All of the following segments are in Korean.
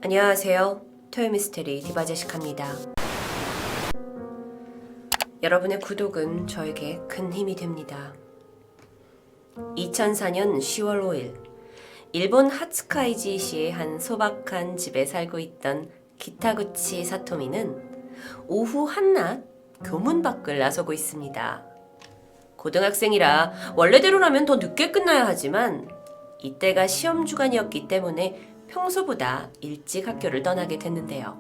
안녕하세요. 토요미스테리 디바제시카입니다. 여러분의 구독은 저에게 큰 힘이 됩니다. 2004년 10월 5일 일본 하츠카이지시의 한 소박한 집에 살고 있던 기타구치 사토미는 오후 한낮 교문 밖을 나서고 있습니다. 고등학생이라 원래대로라면 더 늦게 끝나야 하지만 이때가 시험 주간이었기 때문에 평소보다 일찍 학교를 떠나게 됐는데요.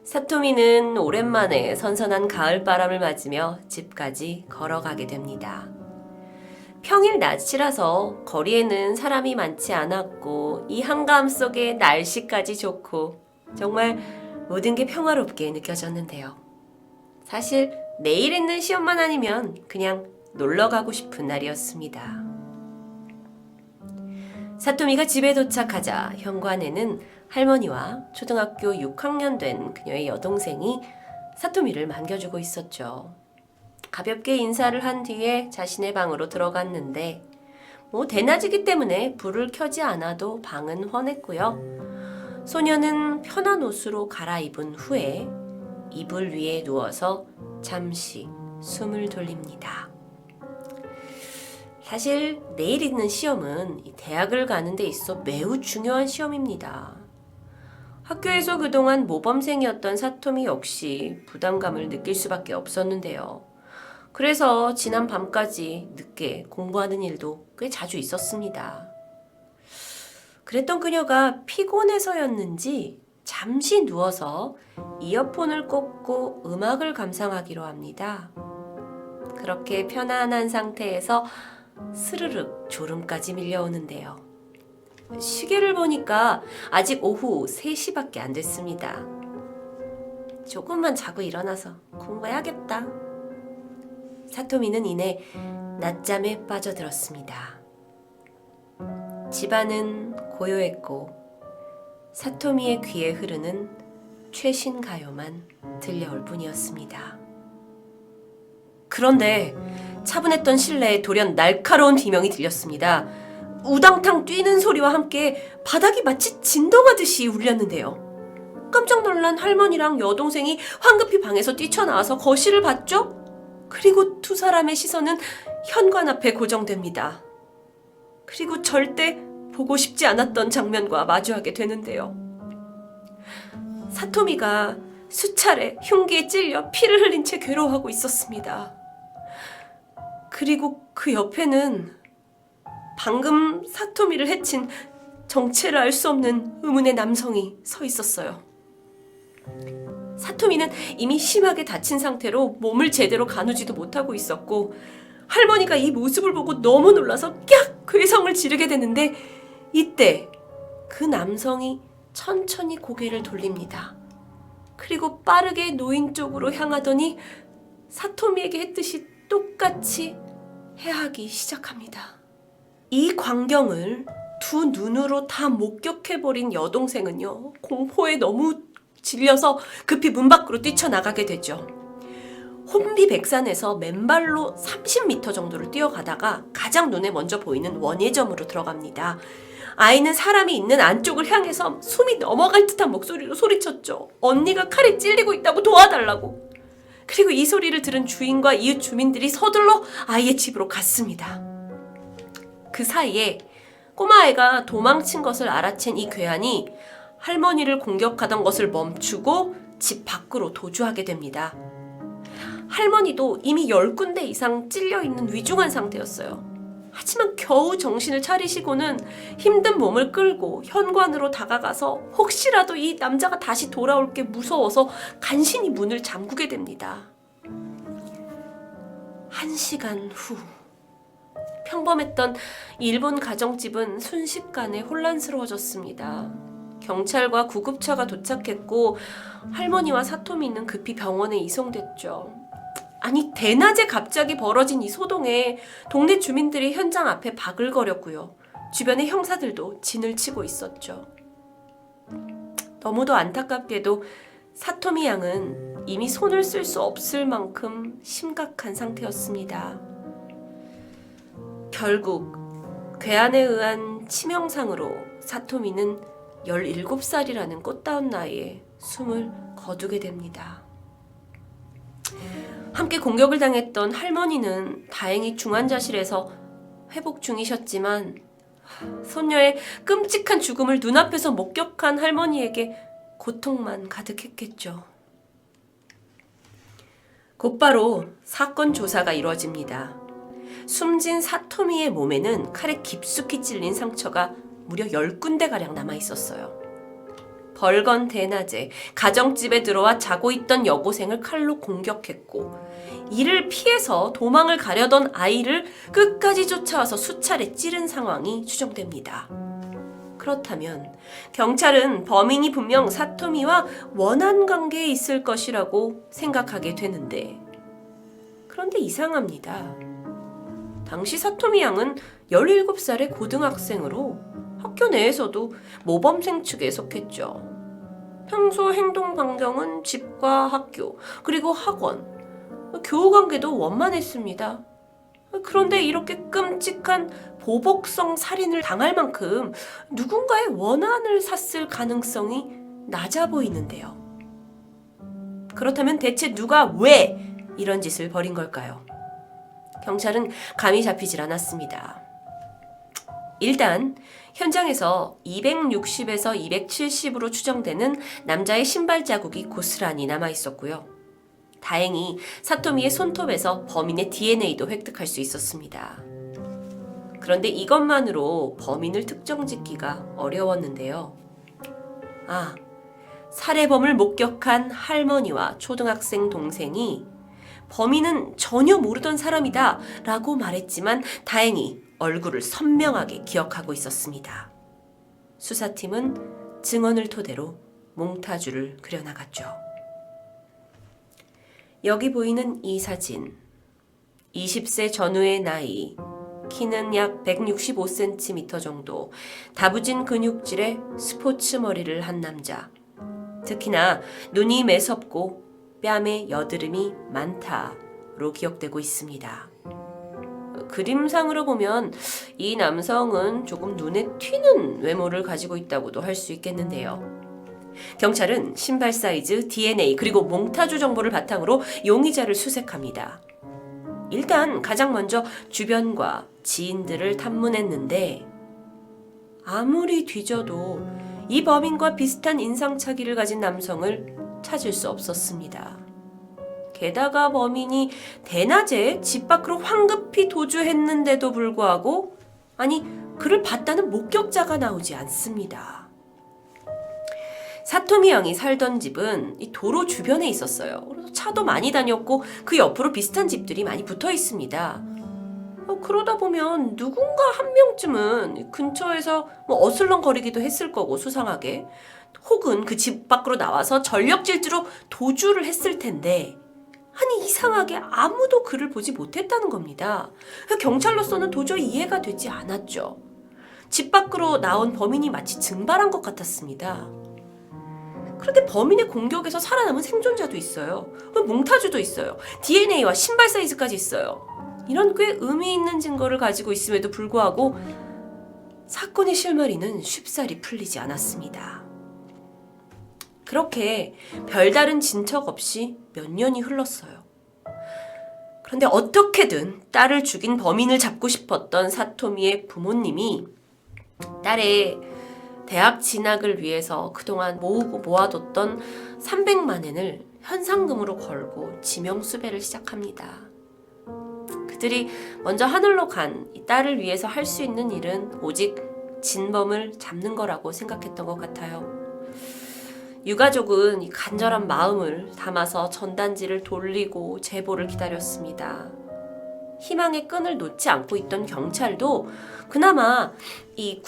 사토미는 오랜만에 선선한 가을바람을 맞으며 집까지 걸어가게 됩니다. 평일 낮이라서 거리에는 사람이 많지 않았고 이 한가함 속에 날씨까지 좋고 정말 모든 게 평화롭게 느껴졌는데요. 사실 내일 있는 시험만 아니면 그냥 놀러 가고 싶은 날이었습니다. 사토미가 집에 도착하자 현관에는 할머니와 초등학교 6학년 된 그녀의 여동생이 사토미를 반겨주고 있었죠. 가볍게 인사를 한 뒤에 자신의 방으로 들어갔는데 대낮이기 때문에 불을 켜지 않아도 방은 훤했고요. 소녀는 편한 옷으로 갈아입은 후에 이불 위에 누워서 잠시 숨을 돌립니다. 사실 내일 있는 시험은 대학을 가는 데 있어 매우 중요한 시험입니다. 학교에서 그동안 모범생이었던 사토미 역시 부담감을 느낄 수밖에 없었는데요. 그래서 지난 밤까지 늦게 공부하는 일도 꽤 자주 있었습니다. 그랬던 그녀가 피곤해서였는지 잠시 누워서 이어폰을 꽂고 음악을 감상하기로 합니다. 그렇게 편안한 상태에서 스르륵 졸음까지 밀려오는데요. 시계를 보니까 아직 오후 3시밖에 안 됐습니다. 조금만 자고 일어나서 공부해야겠다. 사토미는 이내 낮잠에 빠져들었습니다. 집안은 고요했고 사토미의 귀에 흐르는 최신 가요만 들려올 뿐이었습니다. 그런데 차분했던 실내에 돌연 날카로운 비명이 들렸습니다. 우당탕 뛰는 소리와 함께 바닥이 마치 진동하듯이 울렸는데요. 깜짝 놀란 할머니랑 여동생이 황급히 방에서 뛰쳐나와서 거실을 봤죠? 그리고 두 사람의 시선은 현관 앞에 고정됩니다. 그리고 절대 보고 싶지 않았던 장면과 마주하게 되는데요. 사토미가 수차례 흉기에 찔려 피를 흘린 채 괴로워하고 있었습니다. 그리고 그 옆에는 방금 사토미를 해친 정체를 알 수 없는 의문의 남성이 서 있었어요. 사토미는 이미 심하게 다친 상태로 몸을 제대로 가누지도 못하고 있었고 할머니가 이 모습을 보고 너무 놀라서 깍! 괴성을 지르게 되는데 이때 그 남성이 천천히 고개를 돌립니다. 그리고 빠르게 노인 쪽으로 향하더니 사토미에게 했듯이 똑같이 해하기 시작합니다. 이 광경을 두 눈으로 다 목격해버린 여동생은요, 공포에 너무 질려서 급히 문 밖으로 뛰쳐나가게 되죠. 혼비백산에서 맨발로 30m 정도를 뛰어가다가 가장 눈에 먼저 보이는 원예점으로 들어갑니다. 아이는 사람이 있는 안쪽을 향해서 숨이 넘어갈 듯한 목소리로 소리쳤죠. 언니가 칼에 찔리고 있다고 도와달라고. 그리고 이 소리를 들은 주인과 이웃 주민들이 서둘러 아이의 집으로 갔습니다. 그 사이에 꼬마아이가 도망친 것을 알아챈 이 괴한이 할머니를 공격하던 것을 멈추고 집 밖으로 도주하게 됩니다. 할머니도 이미 10군데 이상 찔려있는 위중한 상태였어요. 하지만 겨우 정신을 차리시고는 힘든 몸을 끌고 현관으로 다가가서 혹시라도 이 남자가 다시 돌아올 게 무서워서 간신히 문을 잠그게 됩니다. 1시간 후 평범했던 일본 가정집은 순식간에 혼란스러워졌습니다. 경찰과 구급차가 도착했고 할머니와 사토미는 급히 병원에 이송됐죠. 아니 대낮에 갑자기 벌어진 이 소동에 동네 주민들이 현장 앞에 바글거렸고요. 주변의 형사들도 진을 치고 있었죠. 너무도 안타깝게도 사토미 양은 이미 손을 쓸 수 없을 만큼 심각한 상태였습니다. 결국 괴한에 의한 치명상으로 사토미는 17살이라는 꽃다운 나이에 숨을 거두게 됩니다. 함께 공격을 당했던 할머니는 다행히 중환자실에서 회복 중이셨지만 손녀의 끔찍한 죽음을 눈앞에서 목격한 할머니에게 고통만 가득했겠죠. 곧바로 사건 조사가 이루어집니다. 숨진 사토미의 몸에는 칼에 깊숙이 찔린 상처가 무려 10군데가량 남아있었어요. 벌건 대낮에 가정집에 들어와 자고 있던 여고생을 칼로 공격했고 이를 피해서 도망을 가려던 아이를 끝까지 쫓아와서 수차례 찌른 상황이 추정됩니다. 그렇다면 경찰은 범인이 분명 사토미와 원한 관계에 있을 것이라고 생각하게 되는데, 그런데 이상합니다. 당시 사토미 양은 17살의 고등학생으로 학교 내에서도 모범생 측에 속했죠. 평소 행동 반경은 집과 학교, 그리고 학원, 교우 관계도 원만했습니다. 그런데 이렇게 끔찍한 보복성 살인을 당할 만큼 누군가의 원한을 샀을 가능성이 낮아 보이는데요. 그렇다면 대체 누가 왜 이런 짓을 벌인 걸까요? 경찰은 감이 잡히질 않았습니다. 일단 현장에서 260에서 270으로 추정되는 남자의 신발 자국이 고스란히 남아 있었고요. 다행히 사토미의 손톱에서 범인의 DNA도 획득할 수 있었습니다. 그런데 이것만으로 범인을 특정짓기가 어려웠는데요. 살해범을 목격한 할머니와 초등학생 동생이 범인은 전혀 모르던 사람이다 라고 말했지만 다행히 얼굴을 선명하게 기억하고 있었습니다. 수사팀은 증언을 토대로 몽타주를 그려나갔죠. 여기 보이는 이 사진, 20세 전후의 나이, 키는 약 165cm 정도, 다부진 근육질의 스포츠 머리를 한 남자. 특히나 눈이 매섭고 뺨에 여드름이 많다로 기억되고 있습니다. 그림상으로 보면 이 남성은 조금 눈에 튀는 외모를 가지고 있다고도 할 수 있겠는데요. 경찰은 신발 사이즈, DNA 그리고 몽타주 정보를 바탕으로 용의자를 수색합니다. 일단 가장 먼저 주변과 지인들을 탐문했는데 아무리 뒤져도 이 범인과 비슷한 인상착의를 가진 남성을 찾을 수 없었습니다. 게다가 범인이 대낮에 집 밖으로 황급히 도주했는데도 불구하고 그를 봤다는 목격자가 나오지 않습니다. 사토미 양이 살던 집은 이 도로 주변에 있었어요. 그래서 차도 많이 다녔고 그 옆으로 비슷한 집들이 많이 붙어 있습니다. 그러다 보면 누군가 한 명쯤은 근처에서 어슬렁거리기도 했을 거고 수상하게, 혹은 그 집 밖으로 나와서 전력 질주로 도주를 했을 텐데 이상하게 아무도 그를 보지 못했다는 겁니다. 경찰로서는 도저히 이해가 되지 않았죠. 집 밖으로 나온 범인이 마치 증발한 것 같았습니다. 그런데 범인의 공격에서 살아남은 생존자도 있어요. 몽타주도 있어요. DNA와 신발 사이즈까지 있어요. 이런 꽤 의미 있는 증거를 가지고 있음에도 불구하고 사건의 실마리는 쉽사리 풀리지 않았습니다. 그렇게 별다른 진척 없이 몇 년이 흘렀어요. 그런데 어떻게든 딸을 죽인 범인을 잡고 싶었던 사토미의 부모님이 딸의 대학 진학을 위해서 그동안 모으고 모아뒀던 300만 엔을 현상금으로 걸고 지명수배를 시작합니다. 그들이 먼저 하늘로 간 이 딸을 위해서 할 수 있는 일은 오직 진범을 잡는 거라고 생각했던 것 같아요. 유가족은 이 간절한 마음을 담아서 전단지를 돌리고 제보를 기다렸습니다. 희망의 끈을 놓지 않고 있던 경찰도 그나마 이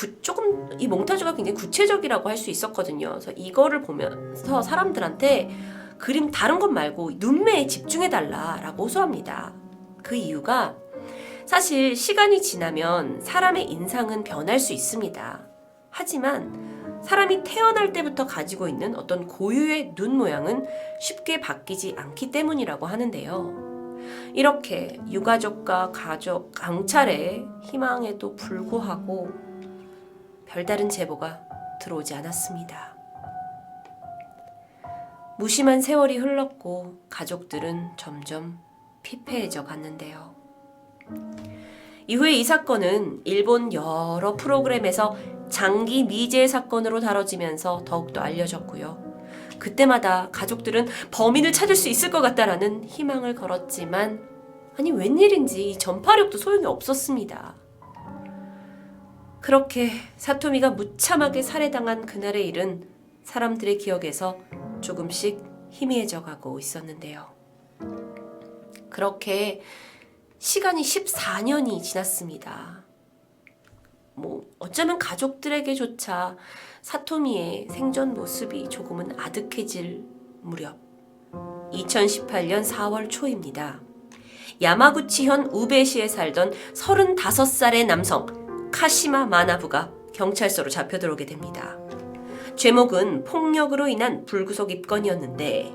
몽타주가 굉장히 구체적이라고 할 수 있었거든요. 그래서 이거를 보면서 사람들한테 그림 다른 것 말고 눈매에 집중해달라라고 호소합니다. 그 이유가 사실 시간이 지나면 사람의 인상은 변할 수 있습니다. 하지만 사람이 태어날 때부터 가지고 있는 어떤 고유의 눈 모양은 쉽게 바뀌지 않기 때문이라고 하는데요. 이렇게 유가족과 가족, 경찰의 희망에도 불구하고 별다른 제보가 들어오지 않았습니다. 무심한 세월이 흘렀고 가족들은 점점 피폐해져 갔는데요. 이후에 이 사건은 일본 여러 프로그램에서 장기 미제 사건으로 다뤄지면서 더욱더 알려졌고요. 그때마다 가족들은 범인을 찾을 수 있을 것 같다라는 희망을 걸었지만 아니 웬일인지 이 전파력도 소용이 없었습니다. 그렇게 사토미가 무참하게 살해당한 그날의 일은 사람들의 기억에서 조금씩 희미해져 가고 있었는데요. 그렇게 시간이 14년이 지났습니다. 어쩌면 가족들에게조차 사토미의 생전 모습이 조금은 아득해질 무렵 2018년 4월 초입니다. 야마구치현 우베시에 살던 35살의 남성 카시마 마나부가 경찰서로 잡혀 들어오게 됩니다. 죄목은 폭력으로 인한 불구속 입건이었는데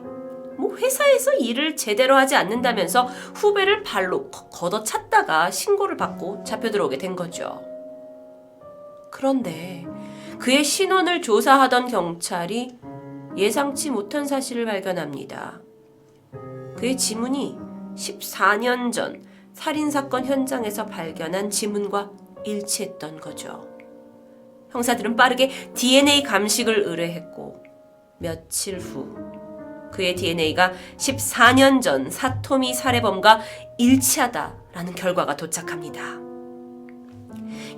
회사에서 일을 제대로 하지 않는다면서 후배를 발로 걷어찼다가 신고를 받고 잡혀 들어오게 된 거죠. 그런데 그의 신원을 조사하던 경찰이 예상치 못한 사실을 발견합니다. 그의 지문이 14년 전 살인사건 현장에서 발견한 지문과 일치했던 거죠. 형사들은 빠르게 DNA 감식을 의뢰했고 며칠 후 그의 DNA가 14년 전 사토미 살해범과 일치하다라는 결과가 도착합니다.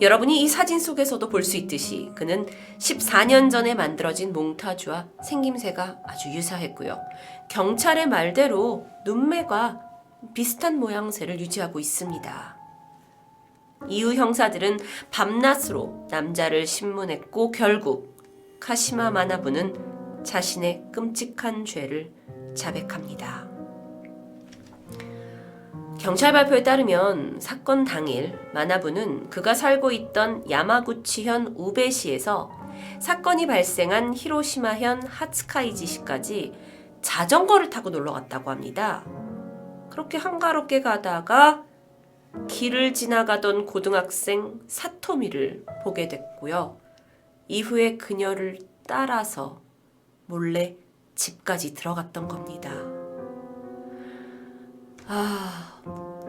여러분이 이 사진 속에서도 볼 수 있듯이 그는 14년 전에 만들어진 몽타주와 생김새가 아주 유사했고요. 경찰의 말대로 눈매가 비슷한 모양새를 유지하고 있습니다. 이후 형사들은 밤낮으로 남자를 신문했고 결국 카시마 마나부는 자신의 끔찍한 죄를 자백합니다. 경찰 발표에 따르면 사건 당일 마나부는 그가 살고 있던 야마구치현 우베시에서 사건이 발생한 히로시마현 하츠카이지시까지 자전거를 타고 놀러 갔다고 합니다. 그렇게 한가롭게 가다가 길을 지나가던 고등학생 사토미를 보게 됐고요. 이후에 그녀를 따라서 몰래 집까지 들어갔던 겁니다.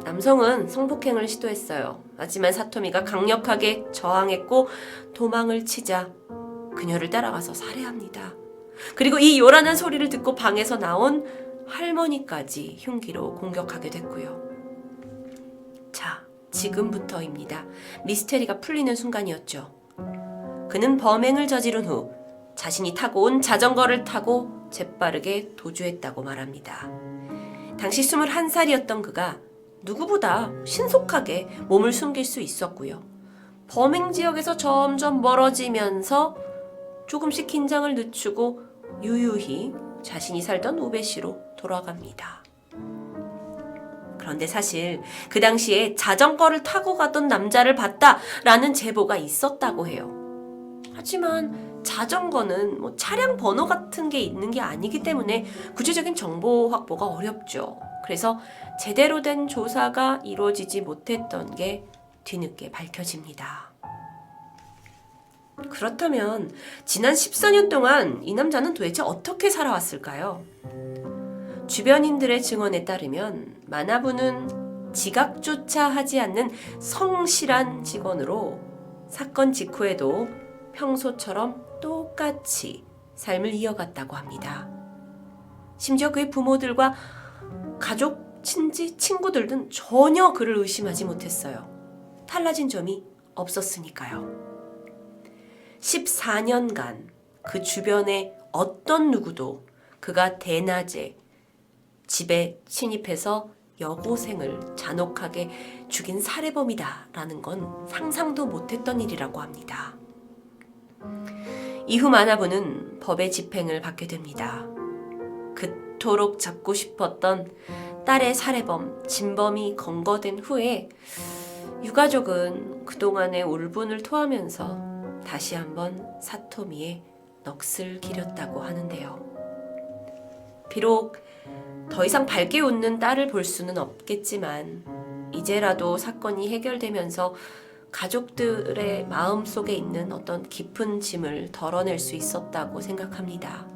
남성은 성폭행을 시도했어요. 하지만 사토미가 강력하게 저항했고 도망을 치자 그녀를 따라가서 살해합니다. 그리고 이 요란한 소리를 듣고 방에서 나온 할머니까지 흉기로 공격하게 됐고요. 자, 지금부터입니다. 미스테리가 풀리는 순간이었죠. 그는 범행을 저지른 후 자신이 타고 온 자전거를 타고 재빠르게 도주했다고 말합니다. 당시 21살이었던 그가 누구보다 신속하게 몸을 숨길 수 있었고요. 범행 지역에서 점점 멀어지면서 조금씩 긴장을 늦추고 유유히 자신이 살던 우베시로 돌아갑니다. 그런데 사실 그 당시에 자전거를 타고 가던 남자를 봤다라는 제보가 있었다고 해요. 하지만 자전거는 차량 번호 같은 게 있는 게 아니기 때문에 구체적인 정보 확보가 어렵죠. 그래서 제대로 된 조사가 이루어지지 못했던 게 뒤늦게 밝혀집니다. 그렇다면 지난 14년 동안 이 남자는 도대체 어떻게 살아왔을까요? 주변인들의 증언에 따르면 마나부는 지각조차 하지 않는 성실한 직원으로 사건 직후에도 평소처럼 똑같이 삶을 이어갔다고 합니다. 심지어 그의 부모들과 가족, 친지, 친구들은 전혀 그를 의심하지 못했어요. 달라진 점이 없었으니까요. 14년간 그 주변에 어떤 누구도 그가 대낮에 집에 침입해서 여고생을 잔혹하게 죽인 살해범이다라는 건 상상도 못했던 일이라고 합니다. 이후 마나부는 법의 집행을 받게 됩니다. 그토록 잡고 싶었던 딸의 살해범 진범이 검거된 후에 유가족은 그동안의 울분을 토하면서 다시 한번 사토미의 넋을 기렸다고 하는데요. 비록 더 이상 밝게 웃는 딸을 볼 수는 없겠지만 이제라도 사건이 해결되면서 가족들의 마음속에 있는 어떤 깊은 짐을 덜어낼 수 있었다고 생각합니다.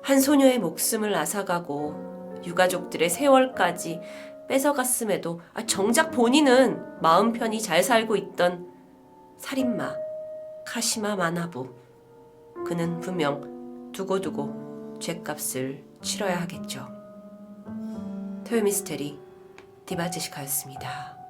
한 소녀의 목숨을 앗아가고 유가족들의 세월까지 뺏어갔음에도 정작 본인은 마음 편히 잘 살고 있던 살인마 카시마 마나부, 그는 분명 두고두고 죗값을 치러야 하겠죠. 토요미스테리 디바제시카였습니다.